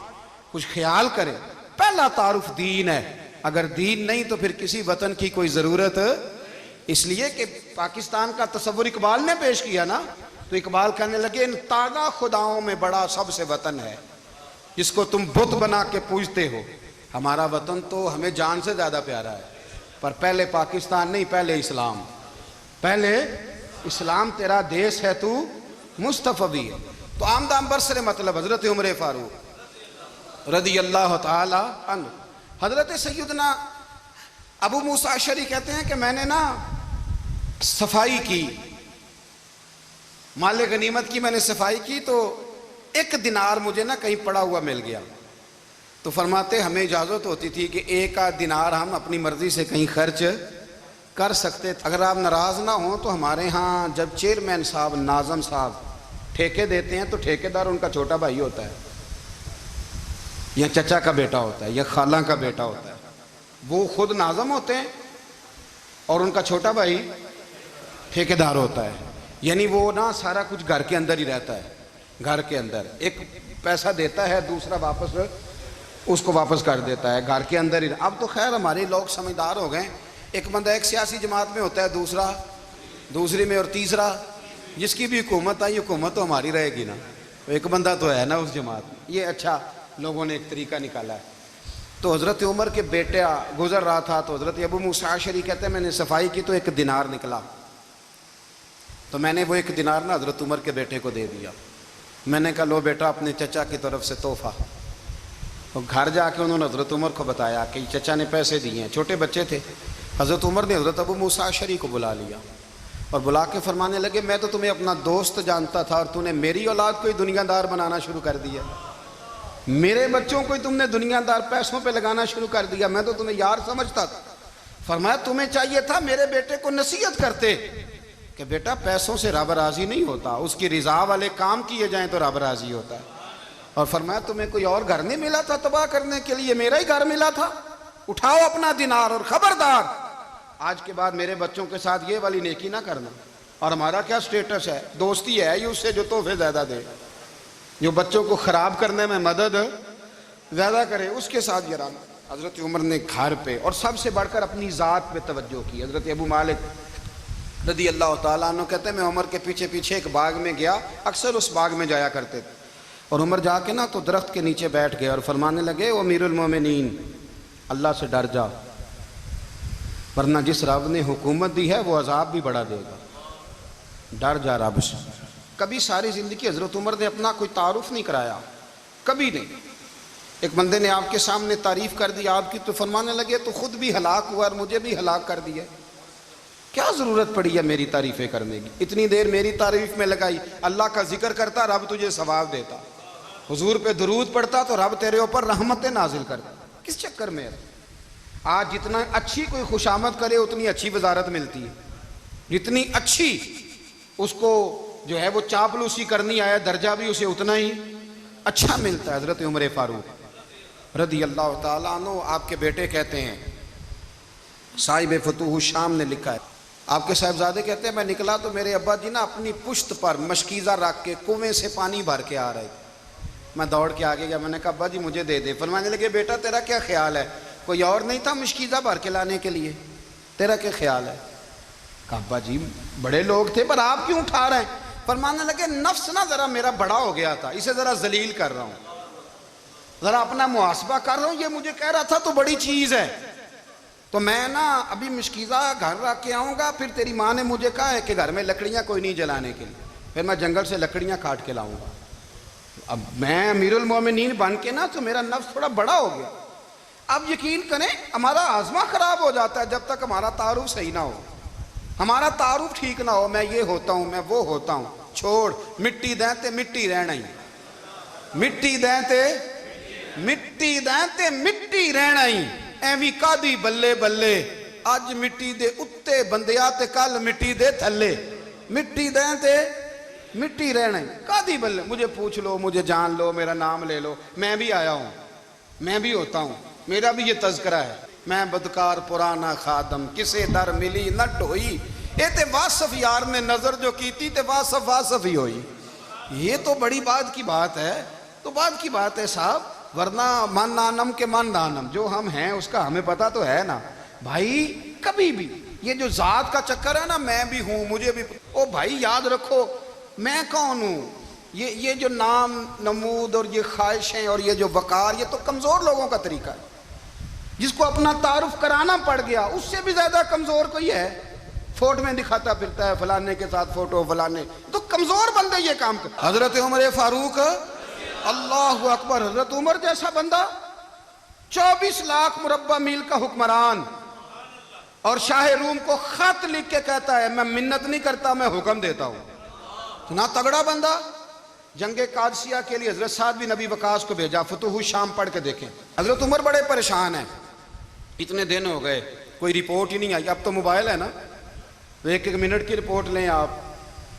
کچھ خیال کرے، پہلا تعارف دین ہے، اگر دین نہیں تو پھر کسی وطن کی کوئی ضرورت. اس لیے کہ پاکستان کا تصور اقبال نے پیش کیا نا، تو اقبال کہنے لگے ان تازہ خداؤں میں بڑا سب سے وطن ہے جس کو تم بت بنا کے پوجتے ہو. ہمارا وطن تو ہمیں جان سے زیادہ پیارا ہے، پر پہلے پاکستان نہیں، پہلے اسلام. پہلے اسلام تیرا دیس ہے، تو مصطفی ہے. تو آمدہ برسر مطلب حضرت عمر فاروق رضی اللہ تعالی عنہ. حضرت سیدنا ابو موسیٰ اشعری کہتے ہیں کہ میں نے نا صفائی کی، مال غنیمت کی میں نے صفائی کی، تو ایک دینار مجھے نا کہیں پڑا ہوا مل گیا. تو فرماتے ہمیں اجازت ہوتی تھی کہ ایک آدھ دینار ہم اپنی مرضی سے کہیں خرچ کر سکتے. اگر آپ ناراض نہ ہوں تو ہمارے ہاں جب چیئرمین صاحب ناظم صاحب ٹھیکے دیتے ہیں تو ٹھیکیدار ان کا چھوٹا بھائی ہوتا ہے، یا چچا کا بیٹا ہوتا ہے، یا خالہ کا بیٹا ہوتا ہے. وہ خود ناظم ہوتے ہیں اور ان کا چھوٹا بھائی ٹھیکیدار ہوتا ہے. یعنی وہ نا سارا کچھ گھر کے اندر ہی رہتا ہے. گھر کے اندر ایک پیسہ دیتا ہے، دوسرا واپس اس کو واپس کر دیتا ہے، گھر کے اندر ہی. اب تو خیر ہمارے لوگ سمجھدار ہو گئے، ایک بندہ ایک سیاسی جماعت میں ہوتا ہے، دوسرا دوسری میں، اور تیسرا جس کی بھی حکومت آئی حکومت تو ہماری رہے گی نا، ایک بندہ تو ہے نا اس جماعت میں. یہ اچھا لوگوں نے ایک طریقہ نکالا ہے. تو حضرت عمر کے بیٹا گزر رہا تھا تو حضرت ابو موسیٰ اشعری کہتے ہیں میں نے صفائی کی تو ایک دینار نکلا، تو میں نے وہ ایک دینار نا حضرت عمر کے بیٹے کو دے دیا. میں نے کہا لو بیٹا اپنے چچا کی طرف سے تحفہ. تو گھر جا کے انہوں نے حضرت عمر کو بتایا کہ چچا نے پیسے دیے ہیں. چھوٹے بچے تھے. حضرت عمر نے حضرت ابو موسیٰ اشعری کو بلا لیا اور بلا کے فرمانے لگے میں تو تمہیں اپنا دوست جانتا تھا اور تو نے میری اولاد کو ہی دنیا دار بنانا شروع کر دیا، میرے بچوں کو ہی تم نے دنیا دار پیسوں پہ لگانا شروع کر دیا، میں تو تمہیں یار سمجھتا تھا. فرمایا تمہیں چاہیے تھا میرے بیٹے کو نصیحت کرتے کہ بیٹا پیسوں سے رب راضی نہیں ہوتا، اس کی رضا والے کام کیے جائیں تو رب راضی ہوتا ہے. اور فرمایا تمہیں کوئی اور گھر نہیں ملا تھا تباہ کرنے کے لیے، میرا ہی گھر ملا تھا. اٹھاؤ اپنا دینار اور خبردار آج کے بعد میرے بچوں کے ساتھ یہ والی نیکی نہ کرنا. اور ہمارا کیا سٹیٹس ہے، دوستی ہے یہ اس سے جو تحفے زیادہ دے، جو بچوں کو خراب کرنے میں مدد زیادہ کرے اس کے ساتھ یہ رہنا. حضرت عمر نے گھر پہ اور سب سے بڑھ کر اپنی ذات پہ توجہ کی. حضرت ابو مالک رضی اللہ تعالیٰ عنہ کہتے ہیں میں عمر کے پیچھے پیچھے ایک باغ میں گیا، اکثر اس باغ میں جایا کرتے تھے. اور عمر جا کے نا تو درخت کے نیچے بیٹھ گئے اور فرمانے لگے او امیر المومنین اللہ سے ڈر جا، ورنہ جس رب نے حکومت دی ہے وہ عذاب بھی بڑھا دے گا. ڈر جا رب سے. کبھی ساری زندگی حضرت عمر نے اپنا کوئی تعارف نہیں کرایا، کبھی نہیں. ایک بندے نے آپ کے سامنے تعریف کر دی آپ کی تو فرمانے لگے تو خود بھی ہلاک ہوا اور مجھے بھی ہلاک کر دیا، کیا ضرورت پڑی ہے میری تعریفیں کرنے کی؟ اتنی دیر میری تعریف میں لگائی، اللہ کا ذکر کرتا رب تجھے ثواب دیتا، حضور پہ درود پڑھتا تو رب تیرے اوپر رحمتیں نازل کرتا. کس چکر میں ہے؟ آج جتنا اچھی کوئی خوشامد کرے اتنی اچھی وزارت ملتی ہے، جتنی اچھی اس کو جو ہے وہ چاپلوسی کرنی آیا درجہ بھی اسے اتنا ہی اچھا ملتا ہے. حضرت عمر فاروق رضی اللہ تعالیٰ عنہ آپ کے بیٹے کہتے ہیں، صاحب فتوح الشام نے لکھا ہے آپ کے صاحبزادے کہتے ہیں میں نکلا تو میرے ابا جی نا اپنی پشت پر مشکیزہ رکھ کے کنویں سے پانی بھر کے آ رہے تھے۔ میں دوڑ کے آگے گیا، میں نے کہا ابا جی مجھے دے دے۔ فرمانے لگے بیٹا تیرا کیا خیال ہے، کوئی اور نہیں تھا مشکیزہ بھر کے لانے کے لیے، تیرا کیا خیال ہے؟ کہا ابا جی بڑے لوگ تھے پر آپ کیوں اٹھا رہے ہیں؟ فرمانے لگے نفس نا ذرا میرا بڑا ہو گیا تھا، اسے ذرا ذلیل کر رہا ہوں، ذرا اپنا محاسبہ کر رہا ہوں، یہ مجھے کہہ رہا تھا تو بڑی چیز ہے، تو میں نا ابھی مشکیزہ گھر رکھ کے آؤں گا، پھر تیری ماں نے مجھے کہا ہے کہ گھر میں لکڑیاں کوئی نہیں جلانے کے لیے، پھر میں جنگل سے لکڑیاں کاٹ کے لاؤں گا۔ اب میں امیر المومنین بن کے نا تو میرا نفس تھوڑا بڑا ہو گیا۔ اب یقین کریں ہمارا ہاضمہ خراب ہو جاتا ہے جب تک ہمارا تعارف صحیح نہ ہو، ہمارا تعارف ٹھیک نہ ہو، میں یہ ہوتا ہوں میں وہ ہوتا ہوں، چھوڑ مٹی دیں تے مٹی رہنا ہی، مٹی دیں تے مٹی دیں تے مٹی رہنا ہی، ایویں کادی بلے بلے، اج مٹی دے اتے بندیا تے کل مٹی دے تھلے، مٹی دیں تے مٹی رہنا ہی، کادی بلے، مجھے پوچھ لو مجھے جان لو میرا نام لے لو، میں بھی آیا ہوں، میں بھی ہوتا ہوں، میرا بھی یہ تذکرہ ہے، میں بدکار پرانا خادم کسے در ملی نہ ٹوئی، اے تے واصف یار نے نظر جو کی تھی تے واصف واصف ہی ہوئی۔ یہ تو بڑی بات کی بات ہے، تو بات کی بات ہے صاحب، ورنہ من نانم کے من نانم، جو ہم ہیں اس کا ہمیں پتا تو ہے نا بھائی۔ کبھی بھی یہ جو ذات کا چکر ہے نا میں بھی ہوں مجھے بھی، او بھائی یاد رکھو میں کون ہوں، یہ جو نام نمود اور یہ خواہشیں اور یہ جو وقار، یہ تو کمزور لوگوں کا طریقہ ہے، جس کو اپنا تعارف کرانا پڑ گیا اس سے بھی زیادہ کمزور کوئی ہے، فوٹو میں دکھاتا پھرتا ہے فلانے کے ساتھ فوٹو فلانے، تو کمزور بندے یہ کام کر۔ حضرت عمر فاروق اللہ اکبر، حضرت عمر جیسا بندہ 24 لاکھ مربع میل کا حکمران، اور شاہ روم کو خط لکھ کے کہتا ہے میں منت نہیں کرتا میں حکم دیتا ہوں، اتنا تگڑا بندہ۔ جنگ قادسیہ کے لیے حضرت سعد بن ابی وقاص کو بھیجا، فتوح الشام پڑھ کے دیکھیں۔ حضرت عمر بڑے پریشان ہیں، اتنے دن ہو گئے کوئی رپورٹ ہی نہیں آئی، اب تو موبائل ہے نا، تو ایک منٹ کی رپورٹ لیں آپ،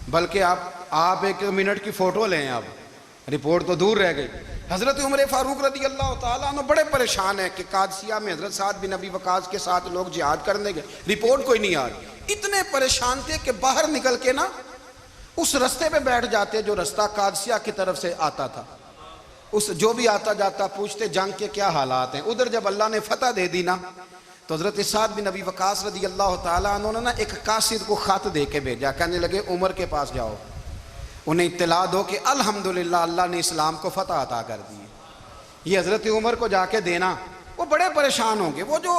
بلکہ آپ ایک منٹ کی فوٹو لیں، آپ رپورٹ تو دور رہ گئی۔ حضرت عمر فاروق رضی اللہ تعالیٰ عنہ بڑے پریشان ہیں کہ قادسیہ میں حضرت سعد بن ابی وقاص کے ساتھ لوگ جہاد کرنے گئے، رپورٹ کوئی نہیں آ رہی، اتنے پریشان تھے کہ باہر نکل کے نا اس رستے پہ بیٹھ جاتے جو رستہ قادسیہ کی طرف سے آتا تھا، اس جو بھی آتا جاتا پوچھتے جنگ کے کیا حالات ہیں۔ ادھر جب اللہ نے فتح دے دی نا تو حضرت سعد بن ابی وقاص رضی اللہ تعالیٰ عنہ نے ایک قاصد کو خط دے کے بھیجا، کہنے لگے عمر کے پاس جاؤ، انہیں اطلاع دو کہ الحمدللہ اللہ نے اسلام کو فتح عطا کر دی۔ یہ حضرت عمر کو جا کے دینا، وہ بڑے پریشان ہوں گے۔ وہ جو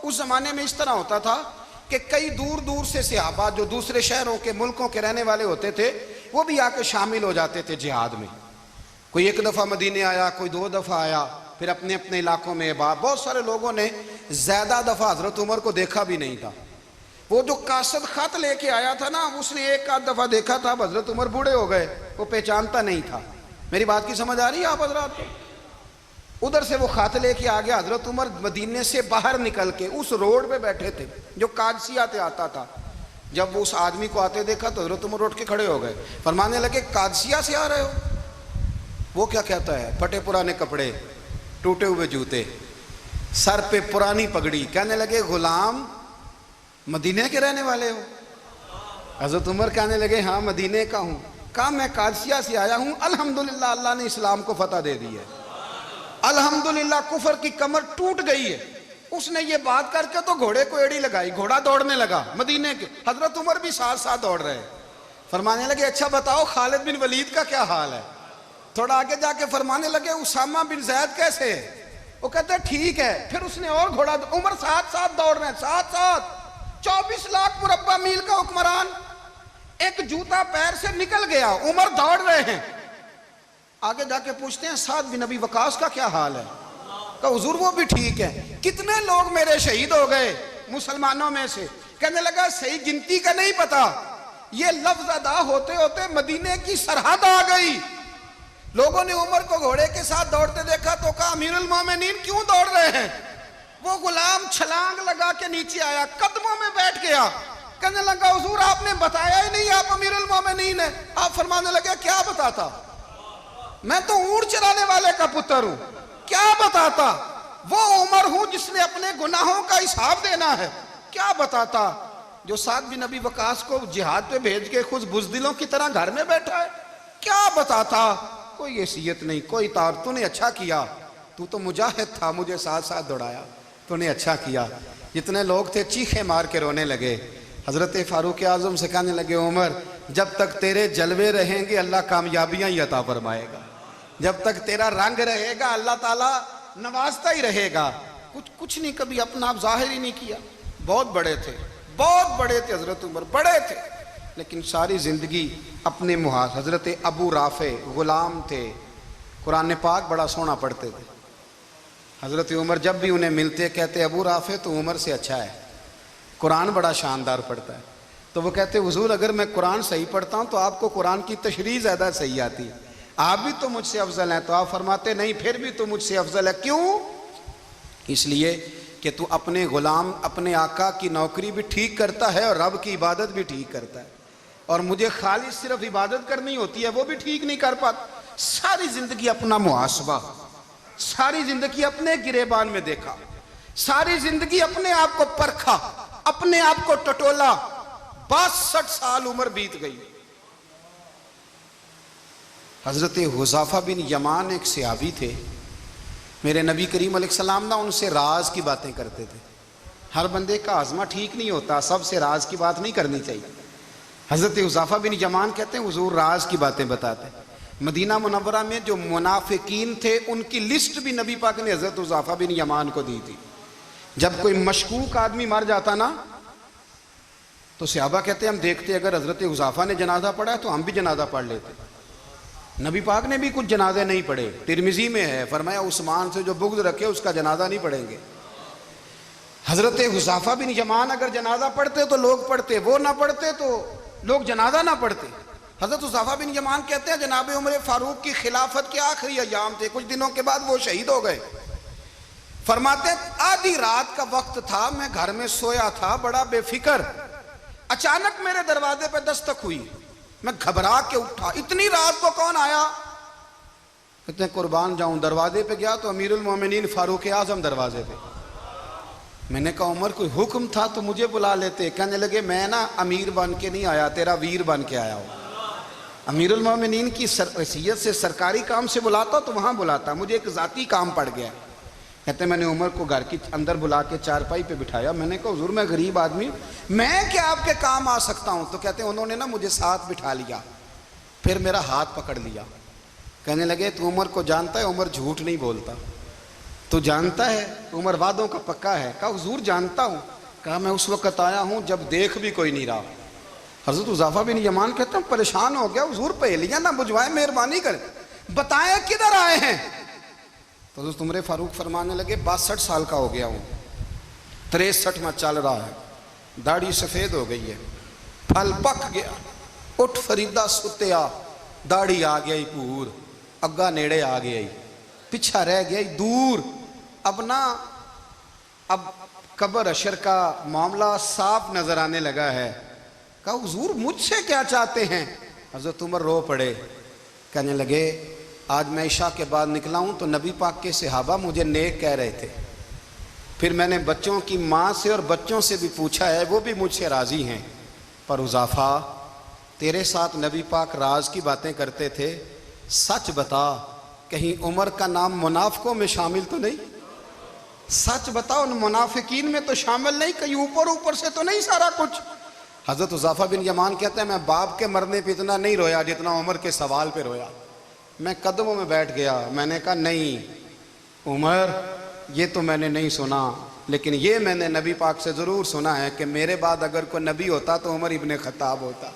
اس زمانے میں اس طرح ہوتا تھا کہ کئی دور دور سے صحابہ جو دوسرے شہروں کے ملکوں کے رہنے والے ہوتے تھے وہ بھی آ کے شامل ہو جاتے تھے جہاد میں، کوئی ایک دفعہ مدینے آیا، کوئی 2 دفعہ آیا، پھر اپنے اپنے علاقوں میں بہت سارے لوگوں نے زیادہ دفعہ حضرت عمر کو دیکھا بھی نہیں تھا۔ وہ جو قاصد خط لے کے آیا تھا نا اس نے ایک آدھ دفعہ دیکھا تھا، حضرت عمر بوڑھے ہو گئے، وہ پہچانتا نہیں تھا۔ میری بات کی سمجھ آ رہی ہے آپ حضرات کو؟ ادھر سے وہ خط لے کے آ گیا، حضرت عمر مدینے سے باہر نکل کے اس روڈ پہ بیٹھے تھے جو قادسیہ سے آتا تھا، جب وہ اس آدمی کو آتے دیکھا تو حضرت عمر اٹھ کے کھڑے ہو گئے، فرمانے لگے قادسیہ سے آ رہے ہو؟ وہ کیا کہتا ہے؟ پھٹے پرانے کپڑے، ٹوٹے ہوئے جوتے، سر پہ پرانی پگڑی، کہنے لگے غلام مدینے کے رہنے والے ہو؟ حضرت عمر کہنے لگے ہاں مدینے کا ہوں۔ کہا میں قادسیہ سے آیا ہوں، الحمدللہ اللہ نے اسلام کو فتح دے دی ہے، الحمدللہ کفر کی کمر ٹوٹ گئی ہے۔ اس نے یہ بات کر کے تو گھوڑے کو ایڑی لگائی، گھوڑا دوڑنے لگا مدینے کے، حضرت عمر بھی ساتھ ساتھ دوڑ رہے، فرمانے لگے اچھا بتاؤ خالد بن ولید کا کیا حال ہے؟ تھوڑا آگے جا کے فرمانے لگے اسامہ بن زید کیسے ہے؟ وہ کہتے ہیں ٹھیک ہے۔ پھر اس نے اور گھوڑا، عمر ساتھ ساتھ دوڑ رہے ہیں، ساتھ ساتھ 24 لاکھ مربع میل کا حکمران، ایک جوتا پیر سے نکل گیا، عمر دوڑ رہے ہیں۔ آگے جا کے پوچھتے ہیں سعد بن ابی وقاص کا کیا حال ہے؟ کہا حضور وہ بھی ٹھیک ہے۔ کتنے لوگ میرے شہید ہو گئے مسلمانوں میں سے؟ کہنے لگا صحیح گنتی کا نہیں پتا، یہ لفظ ادا ہوتے ہوتے مدینے کی سرحد آ گئی۔ لوگوں نے عمر کو گھوڑے کے ساتھ دوڑتے دیکھا تو کہا امیر المومنین کیوں دوڑ رہے ہیں؟ وہ غلام چھلانگ لگا کے نیچے آیا، قدموں میں بیٹھ گیا، کہنے لگا حضور آپ نے بتایا ہی نہیں آپ امیر المومنین ہیں۔ آپ فرمانے لگے کیا بتاتا؟ میں تو اونٹ چرانے والے کا پتر ہوں، کیا بتاتا؟ وہ عمر ہوں جس نے اپنے گناہوں کا حساب دینا ہے، کیا بتاتا؟ جو ساتھ بھی نبی وقاص کو جہاد پہ بھیج کے خود بزدلوں کی طرح گھر میں بیٹھا ہے، کیا بتاتا؟ کوئی حیثیت نہیں، کوئی تار، تو نے اچھا کیا، تو مجاہد تھا، مجھے ساتھ ساتھ دوڑایا، تو نے اچھا کیا۔ جتنے لوگ تھے چیخے مار کے رونے لگے۔ حضرت فاروق اعظم سے کہنے لگے عمر جب تک تیرے جلوے رہیں گے اللہ کامیابیاں ہی عطا فرمائے گا، جب تک تیرا رنگ رہے گا اللہ تعالیٰ نوازتا ہی رہے گا۔ کچھ نہیں، کبھی اپنا آپ ظاہر ہی نہیں کیا۔ بہت بڑے تھے، بہت بڑے تھے حضرت عمر، بڑے تھے، لیکن ساری زندگی اپنے محاذ۔ حضرت ابو رافع غلام تھے، قرآن پاک بڑا سونا پڑھتے تھے۔ حضرت عمر جب بھی انہیں ملتے کہتے ابو رافع تو عمر سے اچھا ہے، قرآن بڑا شاندار پڑھتا ہے۔ تو وہ کہتے حضور اگر میں قرآن صحیح پڑھتا ہوں تو آپ کو قرآن کی تشریح زیادہ صحیح آتی ہے، آپ بھی تو مجھ سے افضل ہیں۔ تو آپ فرماتے نہیں پھر بھی تو مجھ سے افضل ہے۔ کیوں؟ اس لیے کہ تو اپنے غلام اپنے آقا کی نوکری بھی ٹھیک کرتا ہے اور رب کی عبادت بھی ٹھیک کرتا ہے، اور مجھے خالص صرف عبادت کرنی ہوتی ہے وہ بھی ٹھیک نہیں کر پاتا۔ ساری زندگی اپنا محاسبہ، ساری زندگی اپنے گریبان میں دیکھا، ساری زندگی اپنے آپ کو پرکھا، اپنے آپ کو ٹٹولا۔ 62 سال عمر بیت گئی۔ حضرت حذیفہ بن یمان ایک صحابی تھے، میرے نبی کریم علیہ السلام نا ان سے راز کی باتیں کرتے تھے۔ ہر بندے کا ہاضمہ ٹھیک نہیں ہوتا، سب سے راز کی بات نہیں کرنی چاہیے۔ حضرت حذیفہ بن یمان کہتے ہیں حضور راز کی باتیں بتاتے ہیں۔ مدینہ منورہ میں جو منافقین تھے ان کی لسٹ بھی نبی پاک نے حضرت حذیفہ بن یمان کو دی تھی۔ جب کوئی مشکوک آدمی مر جاتا نا تو صحابہ کہتے ہیں ہم دیکھتے اگر حضرت حذیفہ نے جنازہ پڑھا ہے تو ہم بھی جنازہ پڑھ لیتے۔ نبی پاک نے بھی کچھ جنازے نہیں پڑھے، ترمذی میں ہے، فرمایا عثمان سے جو بغض رکھے اس کا جنازہ نہیں پڑھیں گے۔ حضرت حذیفہ بن یمان اگر جنازہ پڑھتے تو لوگ پڑھتے، وہ نہ پڑھتے تو لوگ جنازہ نہ پڑھتے۔ حضرت حذیفہ بن یمان کہتے ہیں جناب عمر فاروق کی خلافت کے آخری ایام تھے، کچھ دنوں کے بعد وہ شہید ہو گئے۔ فرماتے آدھی رات کا وقت تھا، میں گھر میں سویا تھا بڑا بے فکر، اچانک میرے دروازے پہ دستک ہوئی، میں گھبرا کے اٹھا، اتنی رات کو کون آیا؟ کہتے ہیں قربان جاؤں، دروازے پہ گیا تو امیر المومنین فاروق اعظم دروازے پہ۔ میں نے کہا عمر کوئی حکم تھا تو مجھے بلا لیتے۔ کہنے لگے میں نا امیر بن کے نہیں آیا، تیرا ویر بن کے آیا ہوں۔ امیر المومنین کی حیثیت سے سرکاری کام سے بلاتا تو وہاں بلاتا، مجھے ایک ذاتی کام پڑ گیا۔ کہتے ہیں میں نے عمر کو گھر کی اندر بلا کے چارپائی پہ بٹھایا، میں نے کہا حضور میں غریب آدمی ہوں، میں کیا آپ کے کام آ سکتا ہوں؟ تو کہتے ہیں انہوں نے نا مجھے ساتھ بٹھا لیا، پھر میرا ہاتھ پکڑ لیا، کہنے لگے تو عمر کو جانتا ہے؟ عمر جھوٹ نہیں بولتا، تو جانتا ہے عمر وعدوں کا پکا ہے؟ کہا حضور جانتا ہوں۔ کہا میں اس وقت آیا ہوں جب دیکھ بھی کوئی نہیں رہا۔ حضرت حذیفہ بن یمان کہتے ہیں پریشان ہو گیا، حضور پہلیاں نہ بجھوائے، مہربانی کریں بتائیں کدھر آئے ہیں؟ تو حضرت عمر فاروق فرمانے لگے 62 سال کا ہو گیا ہوں، 63 میں چل رہا ہے، داڑھی سفید ہو گئی ہے، پھل پک گیا، اٹھ فریدہ ستیا، داڑھی آ گئی پور، اگا نیڑے آ گئی، پیچھا رہ گئی دور، اب قبر اشر کا معاملہ صاف نظر آنے لگا ہے۔ کہا حضور مجھ سے کیا چاہتے ہیں؟ حضرت عمر رو پڑے، کہنے لگے آج میں عشاء کے بعد نکلا ہوں تو نبی پاک کے صحابہ مجھے نیک کہہ رہے تھے، پھر میں نے بچوں کی ماں سے اور بچوں سے بھی پوچھا ہے، وہ بھی مجھ سے راضی ہیں، پر حذیفہ تیرے ساتھ نبی پاک راز کی باتیں کرتے تھے، سچ بتا کہیں عمر کا نام منافقوں میں شامل تو نہیں؟ سچ بتا ان منافقین میں تو شامل نہیں، کہیں اوپر سے تو نہیں سارا کچھ؟ حضرت حذیفہ بن یمان کہتے ہیں میں باپ کے مرنے پہ اتنا نہیں رویا جتنا عمر کے سوال پہ رویا۔ میں قدموں میں بیٹھ گیا، میں نے کہا نہیں عمر یہ تو میں نے نہیں سنا، لیکن یہ میں نے نبی پاک سے ضرور سنا ہے کہ میرے بعد اگر کوئی نبی ہوتا تو عمر ابن خطاب ہوتا۔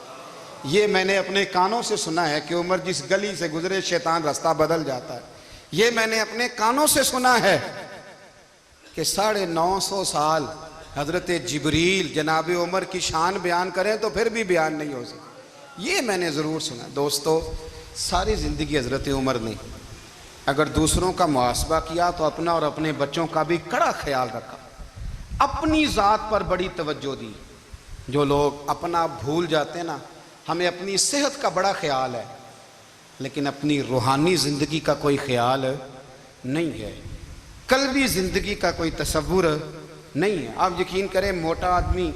یہ میں نے اپنے کانوں سے سنا ہے کہ عمر جس گلی سے گزرے شیطان رستہ بدل جاتا ہے۔ یہ میں نے اپنے کانوں سے سنا ہے کہ 950 سال حضرت جبریل جناب عمر کی شان بیان کریں تو پھر بھی بیان نہیں ہو سکتا، یہ میں نے ضرور سنا۔ دوستو ساری زندگی حضرت عمر نے اگر دوسروں کا محاسبہ کیا تو اپنا اور اپنے بچوں کا بھی کڑا خیال رکھا، اپنی ذات پر بڑی توجہ دی۔ جو لوگ اپنا بھول جاتے ہیں نا، ہمیں اپنی صحت کا بڑا خیال ہے لیکن اپنی روحانی زندگی کا کوئی خیال نہیں ہے، قلبی زندگی کا کوئی تصور نہیں ہے۔ آپ یقین کریں موٹا آدمی